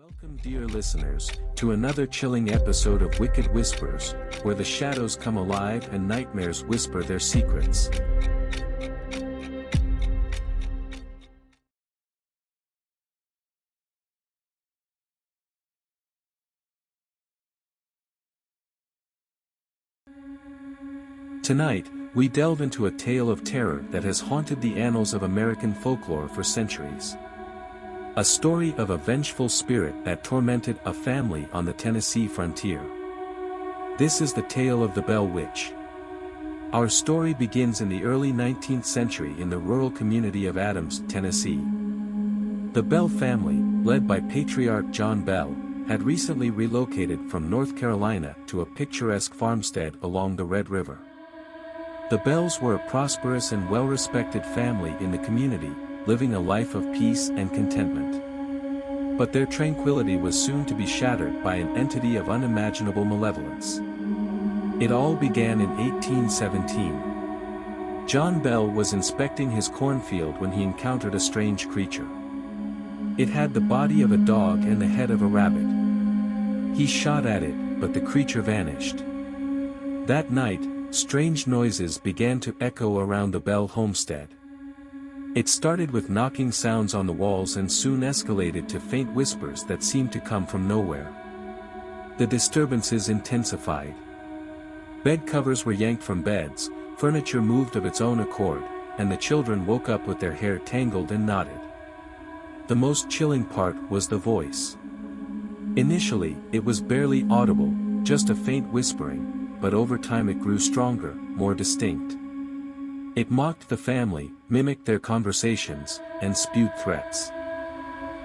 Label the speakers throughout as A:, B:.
A: Welcome, dear listeners, to another chilling episode of Wicked Whispers, where the shadows come alive and nightmares whisper their secrets. Tonight, we delve into a tale of terror that has haunted the annals of American folklore for centuries. A story of a vengeful spirit that tormented a family on the Tennessee frontier. This is the tale of the Bell Witch. Our story begins in the early 19th century in the rural community of Adams, Tennessee. The Bell family, led by patriarch John Bell, had recently relocated from North Carolina to a picturesque farmstead along the Red River. The Bells were a prosperous and well-respected family in the community, living a life of peace and contentment. But their tranquility was soon to be shattered by an entity of unimaginable malevolence. It all began in 1817. John Bell was inspecting his cornfield when he encountered a strange creature. It had the body of a dog and the head of a rabbit. He shot at it, but the creature vanished. That night, strange noises began to echo around the Bell homestead. It started with knocking sounds on the walls and soon escalated to faint whispers that seemed to come from nowhere. The disturbances intensified. Bed covers were yanked from beds, furniture moved of its own accord, and the children woke up with their hair tangled and knotted. The most chilling part was the voice. Initially, it was barely audible, just a faint whispering, but over time it grew stronger, more distinct. It mocked the family, mimicked their conversations, and spewed threats.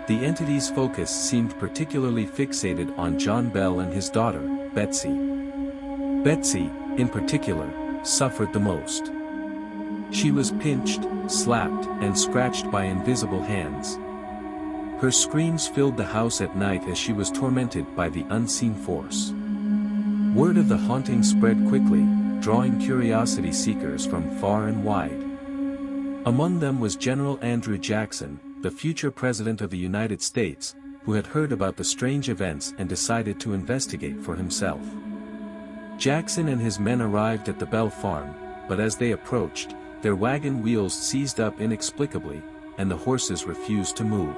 A: The entity's focus seemed particularly fixated on John Bell and his daughter, Betsy. Betsy, in particular, suffered the most. She was pinched, slapped, and scratched by invisible hands. Her screams filled the house at night as she was tormented by the unseen force. Word of the haunting spread quickly, drawing curiosity seekers from far and wide. Among them was General Andrew Jackson, the future President of the United States, who had heard about the strange events and decided to investigate for himself. Jackson and his men arrived at the Bell farm, but as they approached, their wagon wheels seized up inexplicably, and the horses refused to move.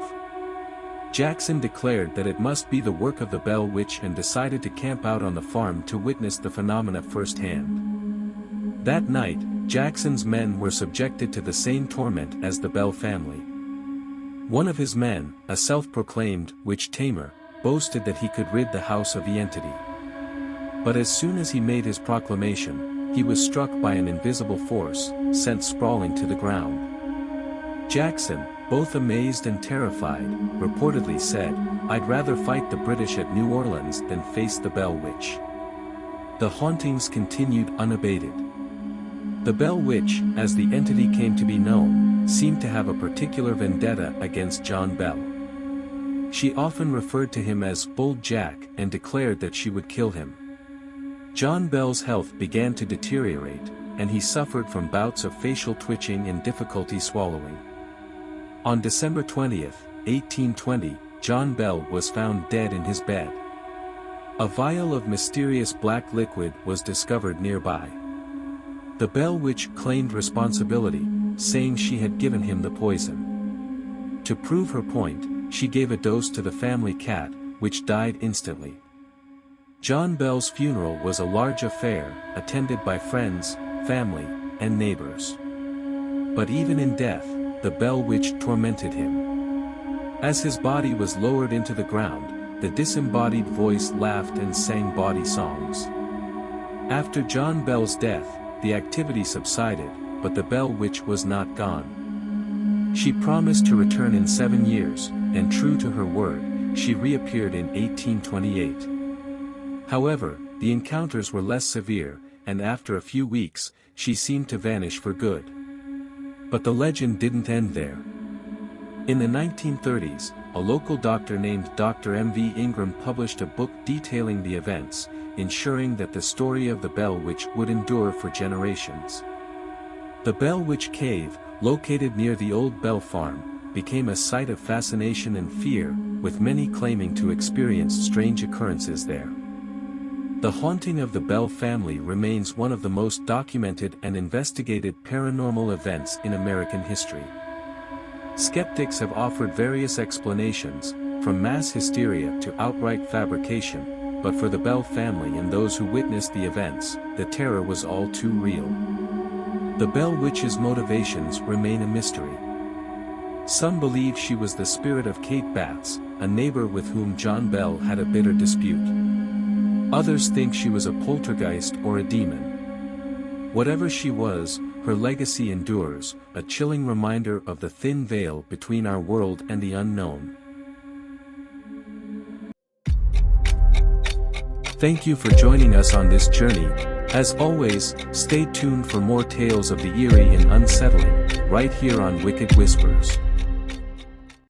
A: Jackson declared that it must be the work of the Bell Witch and decided to camp out on the farm to witness the phenomena firsthand. That night, Jackson's men were subjected to the same torment as the Bell family. One of his men, a self-proclaimed witch tamer, boasted that he could rid the house of the entity. But as soon as he made his proclamation, he was struck by an invisible force, sent sprawling to the ground. Jackson, both amazed and terrified, reportedly said, "I'd rather fight the British at New Orleans than face the Bell Witch." The hauntings continued unabated. The Bell Witch, as the entity came to be known, seemed to have a particular vendetta against John Bell. She often referred to him as Bold Jack and declared that she would kill him. John Bell's health began to deteriorate, and he suffered from bouts of facial twitching and difficulty swallowing. On December 20, 1820, John Bell was found dead in his bed. A vial of mysterious black liquid was discovered nearby. The Bell Witch claimed responsibility, saying she had given him the poison. To prove her point, she gave a dose to the family cat, which died instantly. John Bell's funeral was a large affair, attended by friends, family, and neighbors. But even in death, the Bell Witch tormented him. As his body was lowered into the ground, the disembodied voice laughed and sang bawdy songs. After John Bell's death, the activity subsided, but the Bell Witch was not gone. She promised to return in 7 years, and true to her word, she reappeared in 1828. However, the encounters were less severe, and after a few weeks, she seemed to vanish for good. But the legend didn't end there. In the 1930s, a local doctor named Dr. M.V. Ingram published a book detailing the events, ensuring that the story of the Bell Witch would endure for generations. The Bell Witch Cave, located near the old Bell Farm, became a site of fascination and fear, with many claiming to experience strange occurrences there. The haunting of the Bell family remains one of the most documented and investigated paranormal events in American history. Skeptics have offered various explanations, from mass hysteria to outright fabrication, but for the Bell family and those who witnessed the events, the terror was all too real. The Bell witch's motivations remain a mystery. Some believe she was the spirit of Kate Batts, a neighbor with whom John Bell had a bitter dispute. Others think she was a poltergeist or a demon. Whatever she was, her legacy endures, a chilling reminder of the thin veil between our world and the unknown. Thank you for joining us on this journey. As always, stay tuned for more tales of the eerie and unsettling, right here on Wicked Whispers.